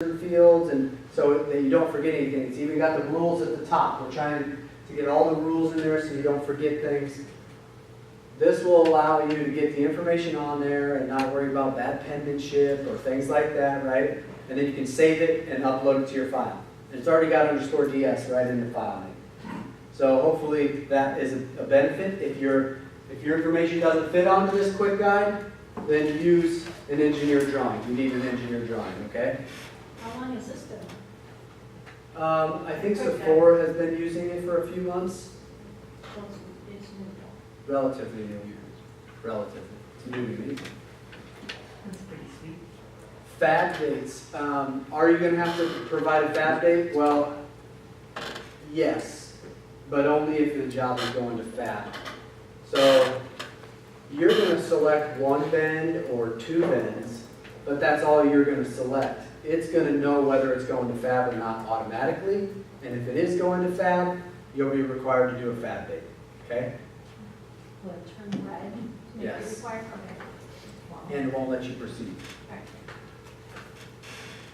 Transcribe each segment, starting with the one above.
fields, and so that you don't forget anything. It's even got the rules at the top. We're trying to get all the rules in there so you don't forget things. This will allow you to get the information on there and not worry about bad penmanship or things like that, right? And then you can save it and upload it to your file. And it's already got _DS right in the file name. So hopefully that is a benefit. If your information doesn't fit onto this quick guide, then use an engineer drawing. You need an engineer drawing, okay? How long has this been? I think Sephora has been using it for a few months. So it's new. Relatively new. Relatively. It's new to me. That's pretty sweet. Fab dates. Are you going to have to provide a fab date? Well, yes, but only if the job is going to fab. So you're going to select one bend or two bends, but that's all you're going to select. It's going to know whether it's going to fab or not automatically, and if it is going to fab, you'll be required to do a fab date, okay? Will it turn red? to make it Yes. required? Okay. Wow. And it won't let you proceed. Okay.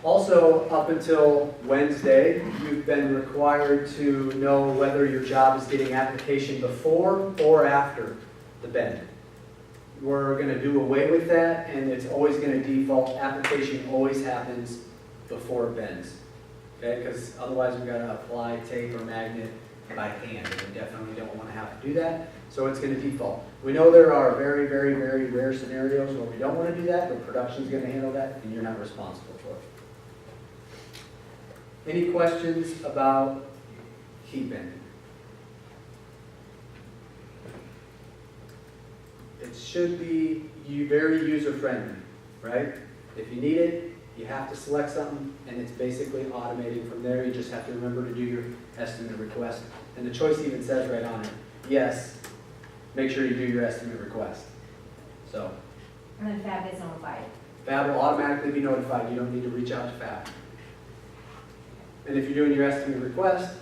Also, up until Wednesday, you've been required to know whether your job is getting application before or after the bend. We're going to do away with that, and it's always going to default. Application always happens before it bends, okay? Because otherwise we've got to apply tape or magnet by hand, and we definitely don't want to have to do that. So it's going to default. We know there are very, very, very rare scenarios where we don't want to do that, but production's going to handle that, and you're not responsible for it. Any questions about heat bending? It should be very user-friendly, right? If you need it, you have to select something, and it's basically automated from there. You just have to remember to do your estimate request. And the choice even says right on it, yes, make sure you do your estimate request. So, And then fab is notified. Fab will automatically be notified. You don't need to reach out to Fab. And if you're doing your estimate request,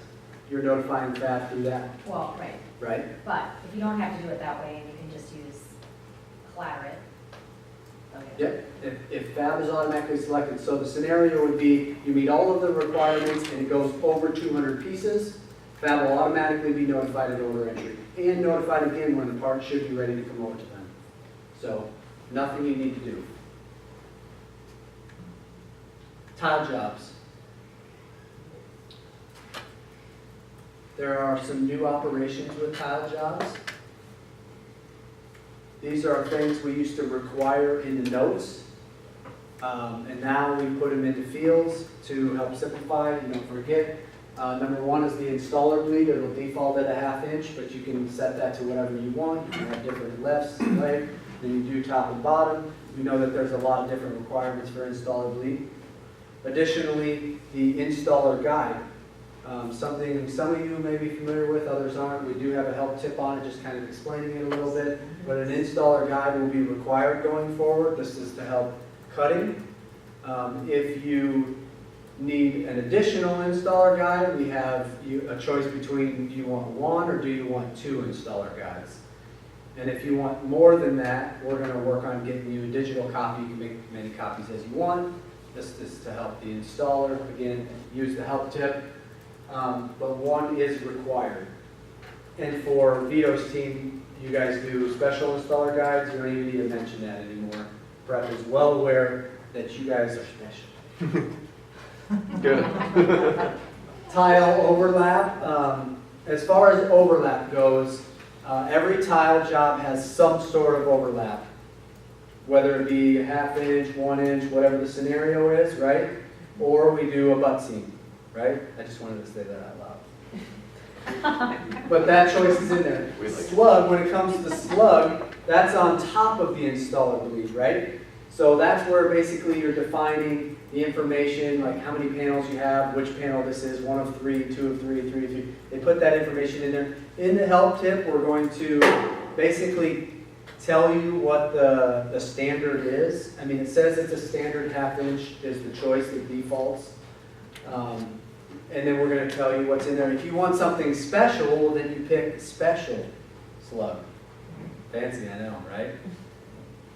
you're notifying Fab through that, Well, right. right? But if you don't have to do it that way, and you can just use Claret. Okay. Yep, if Fab is automatically selected, so the scenario would be you meet all of the requirements and it goes over 200 pieces, Fab will automatically be notified at order entry and notified again when the part should be ready to come over to them. So nothing you need to do. Tile jobs. There are some new operations with tile jobs. These are things we used to require in the notes, and now we put them into fields to help simplify and don't forget. Number one is the installer bleed. It'll default at a 1/2 inch, but you can set that to whatever you want. You can have different lefts, right? Then you do top and bottom. We know that there's a lot of different requirements for installer bleed. Additionally, the installer guide. Something some of you may be familiar with, others aren't. We do have a help tip on it, just kind of explaining it a little bit. But an installer guide will be required going forward. This is to help cutting. If you need an additional installer guide, we have a choice between do you want one or do you want 2 installer guides. And if you want more than that, we're going to work on getting you a digital copy. You can make as many copies as you want. This is to help the installer. Again, use the help tip. But one is required. And for Vito's team, you guys do special installer guides. You don't even need to mention that anymore. Prep is well aware that you guys are special. Good. Tile overlap. As far as overlap goes, every tile job has some sort of overlap. Whether it be a 1/2 inch, 1 inch, whatever the scenario is, right? Or we do a butt seam. Right? I just wanted to say that out loud. But that choice is in there. Slug, when it comes to slug, that's on top of the installer bleed, right? So that's where basically you're defining the information, like how many panels you have, which panel this is, 1 of 3, 2 of 3, 3 of 3. They put that information in there. In the help tip, we're going to basically tell you what the standard is. I mean, it says it's a standard 1/2 inch is the choice that defaults. And then we're going to tell you what's in there. If you want something special, then you pick special slug. Fancy, I know, right?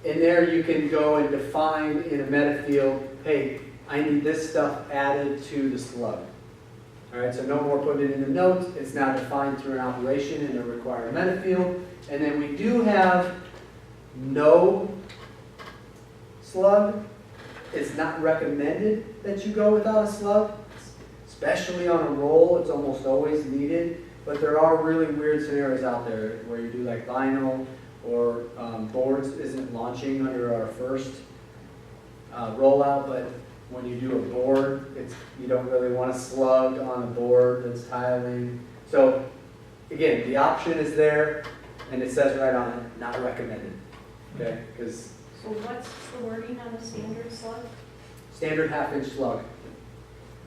In there you can go and define in a meta field, hey, I need this stuff added to the slug. All right, so no more putting it in the notes. It's now defined through an operation in the required meta field. And then we do have no slug. It's not recommended that you go without a slug, especially on a roll. It's almost always needed. But there are really weird scenarios out there where you do like vinyl or boards isn't launching under our first rollout, but when you do a board, you don't really want a slug on a board that's tiling. So again, the option is there, and it says right on it, not recommended. Okay, because So what's the wording on the standard slug? standard half-inch slug.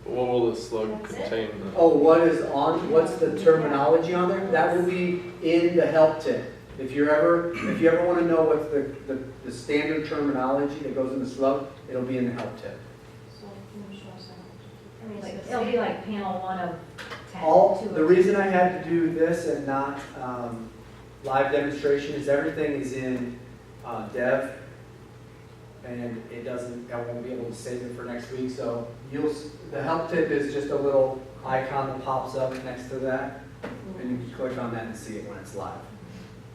What will the slug That's it? contain? Oh, what's the terminology on there? That will be in the help tip. If you ever want to know what's the standard terminology that goes in the slug, it'll be in the help tip. So can you show us that? I mean, Like, it's the it'll be same. like panel 1 of 10. The reason I had to do this and not live demonstration is everything is in dev, and I won't be able to save it for next week. So the help tip is just a little icon that pops up next to that, and you can click on that and see it when it's live.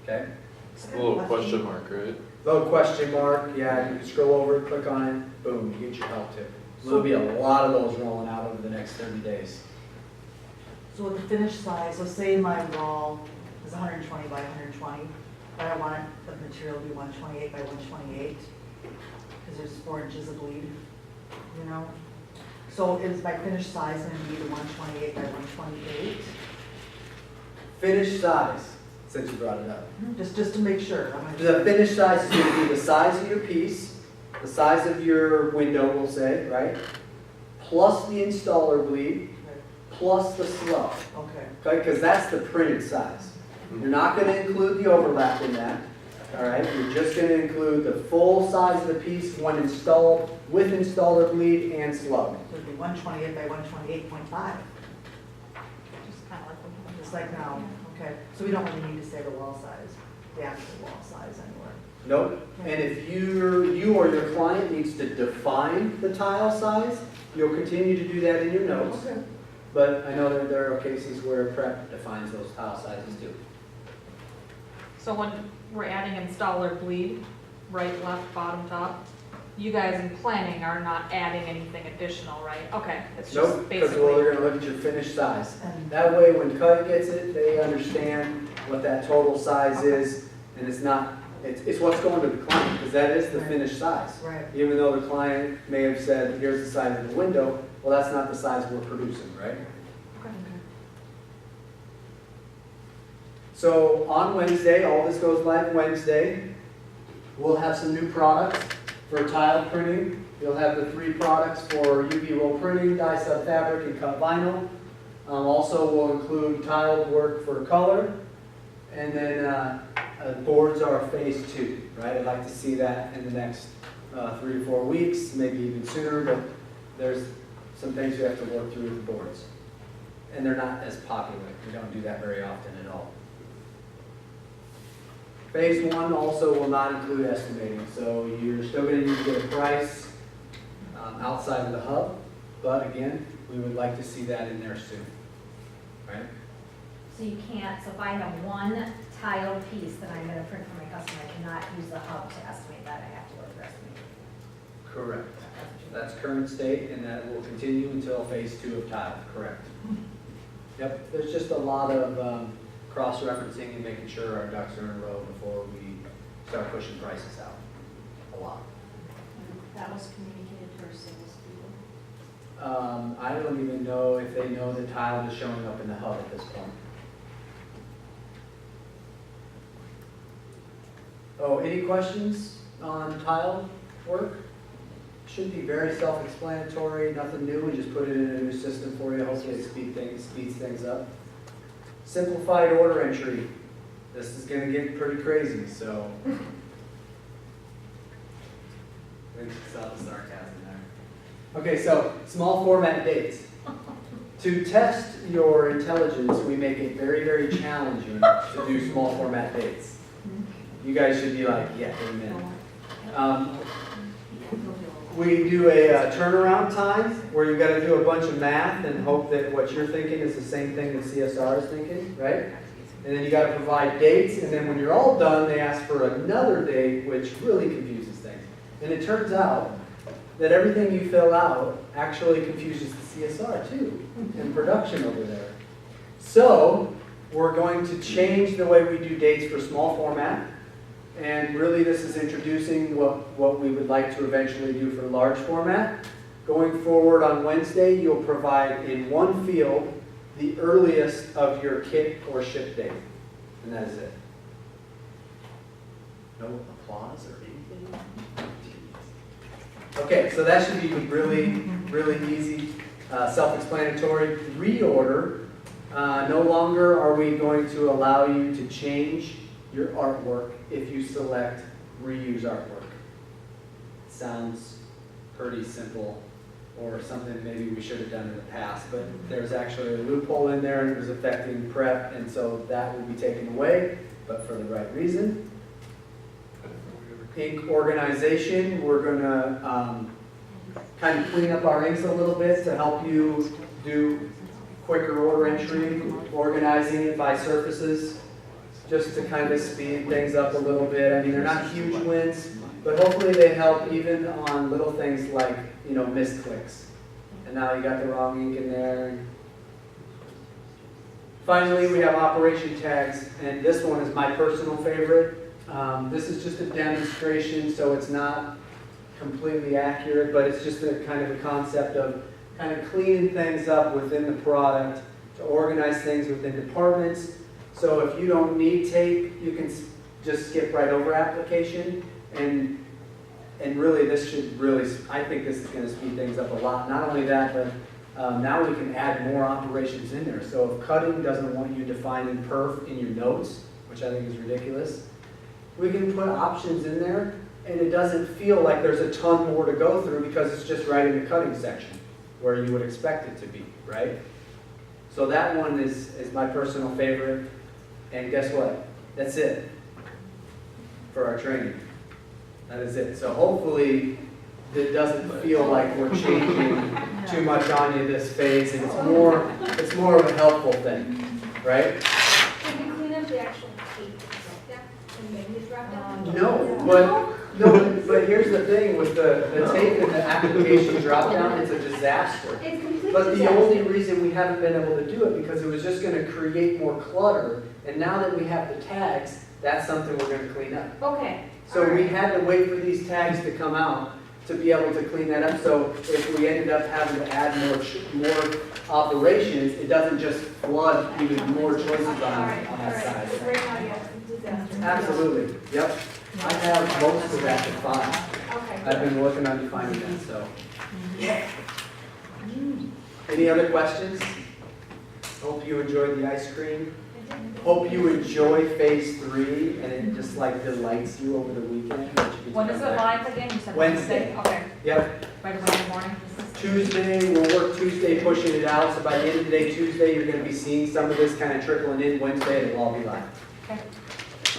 Okay? It's a little question mark, right? Little question mark, yeah, you can scroll over, click on it, boom, you get your help tip. There'll be a lot of those rolling out over the next 30 days. So with the finished size, so say my wall is 120 by 120, but I want the material to be 128 by 128, because there's 4 inches of bleed, you know? So is my finished size going to be the 128 by 128? Finished size, since you brought it up. Just to make sure. The finished size is going to be the size of your piece, the size of your window, we'll say, right? Plus the installer bleed, plus the slug. Okay. Okay, because that's the printed size. You're not going to include the overlap in that. All right, you're just going to include the full size of the piece when installed with installer bleed and slug. So it'd be 128 by 128.5, Just kind of like what just like now. Okay. So we don't really need to say the wall size, the actual wall size anywhere. Nope. And if you or your client needs to define the tile size, you'll continue to do that in your notes. Okay. But I know that there are cases where prep defines those tile sizes too. So when we're adding installer bleed, right, left, bottom, top, you guys in planning are not adding anything additional, right? Okay, it's Nope, just because basically. they're gonna look at your finished size. And That way, when Cut gets it, they understand what that total size is, and it's what's going to the client, because that is the Right. finished size. right. Even though the client may have said, here's the size of the window, well, that's not the size we're producing, right? So on Wednesday, all this goes live Wednesday. We'll have some new products for tile printing. You'll have the 3 products for UV roll printing, dye sub fabric, and cut vinyl. Also, we'll include tiled work for color. And then boards are phase 2, right? I'd like to see that in the next 3 to 4 weeks, maybe even sooner, but there's some things we have to work through with the boards. And they're not as popular. We don't do that very often at all. Phase 1 also will not include estimating, so you're still going to need to get a price outside of the hub, but again, we would like to see that in there soon, right? So you can't, so if I have one tile piece that I'm gonna print for my customer, I cannot use the hub to estimate that, I have to go to the estimator. Correct. That's current state, and that will continue until phase 2 of tile, correct. Yep, there's just a lot of cross-referencing and making sure our ducks are in a row before we start pushing prices out. A lot. that was communicated to our salespeople. I don't even know if they know the tile is showing up in the hub at this point. Oh, any questions on tile work? Should be very self-explanatory, nothing new, we just put it in a new system for you, hopefully it speeds things up. Simplified order entry, this is gonna get pretty crazy, so. I think it's out the sarcasm there. Okay, so small format dates. To test your intelligence, we make it very, very challenging to do small format dates. You guys should be like, yeah, amen. we do a turnaround time where you gotta do a bunch of math and hope that what you're thinking is the same thing that CSR is thinking, right? And then you gotta provide dates, and then when you're all done, they ask for another date, which really confuses things. And it turns out that everything you fill out actually confuses the CSR too, in production over there. So, we're going to change the way we do dates for small format. And really this is introducing what we would like to eventually do for large format. Going forward on Wednesday, you'll provide in one field the earliest of your kit or ship date. And that is it. No applause or anything? Okay, so that should be really, really easy, self-explanatory. Reorder. No longer are we going to allow you to change your artwork if you select reuse artwork. Sounds pretty simple, or something maybe we should have done in the past, but there's actually a loophole in there and it was affecting prep, and so that will be taken away, but for the right reason. Ink organization, we're gonna kind of clean up our inks a little bit to help you do quicker order entry, organizing it by surfaces, just to kind of speed things up a little bit. I mean, they're not huge wins, but hopefully they help even on little things like, you know, missed clicks. And now you got the wrong ink in there. Finally, we have operation tags, and this one is my personal favorite. This is just a demonstration, so it's not completely accurate, but it's just a kind of a concept of kind of cleaning things up within the product, to organize things within departments. So if you don't need tape, you can just skip right over application, and really this should really, I think this is going to speed things up a lot. Not only that, but now we can add more operations in there. So if cutting doesn't want you defining perf in your notes, which I think is ridiculous, we can put options in there, and it doesn't feel like there's a ton more to go through because it's just right in the cutting section where you would expect it to be, right? So that one is my personal favorite. And guess what? That's it for our training. That is it. So hopefully it doesn't feel like we're changing too much on you this phase, and it's more of a helpful thing, right? Can you clean up the actual tape drop down and maybe the drop down? But here's the thing with the tape and the application drop down, it's a disaster. It's completely But the only reason we haven't been able to do it because it was just going to create more clutter, and now that we have the tags, that's something we're going to clean up. Okay. So we had to wait for these tags to come out to be able to clean that up. So if we ended up having to add more operations, it doesn't just flood even more choices on that side. So right now, yeah, it's a disaster. Absolutely, yep. I have most of that defined. Okay. I've been working on defining that, so. Any other questions? Hope you enjoyed the ice cream. Hope you enjoy phase 3 and it just like delights you over the weekend. When is it live again? You said Wednesday. Okay, Yep, right Wednesday morning? Tuesday, we'll work Tuesday pushing it out, so by the end of the day, Tuesday, you're gonna be seeing some of this kind of trickling in. Wednesday, it'll all be live. Okay.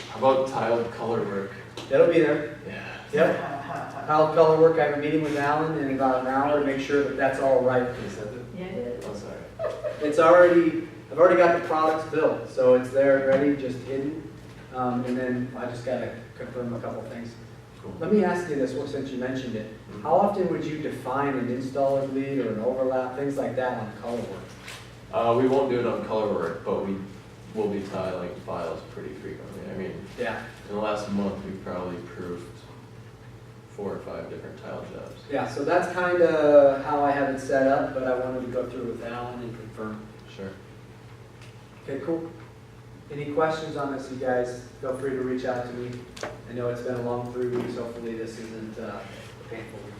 How about tiled color work? That'll be there. Yeah. Yep. I'll color work, I have a meeting with Alan in about an hour to make sure that that's all right. Is that it? Yeah, it is. Oh, sorry. It's already, I've already got the products built, so it's there, ready, just hidden. And then I just gotta confirm a couple things. Cool. Let me ask you this, well, since you mentioned it. How often would you define an installer bleed or an overlap, things like that on color work? We won't do it on color work, but we will be tiling files pretty frequently. I mean, Yeah. in the last month, we've probably proved 4 or 5 different tile jobs. Yeah, so that's kind of how I have it set up, but I wanted to go through with Alan and confirm. Sure. Okay, cool. Any questions on this, you guys? Feel free to reach out to me. I know it's been a long 3 weeks. Hopefully this isn't a painful week.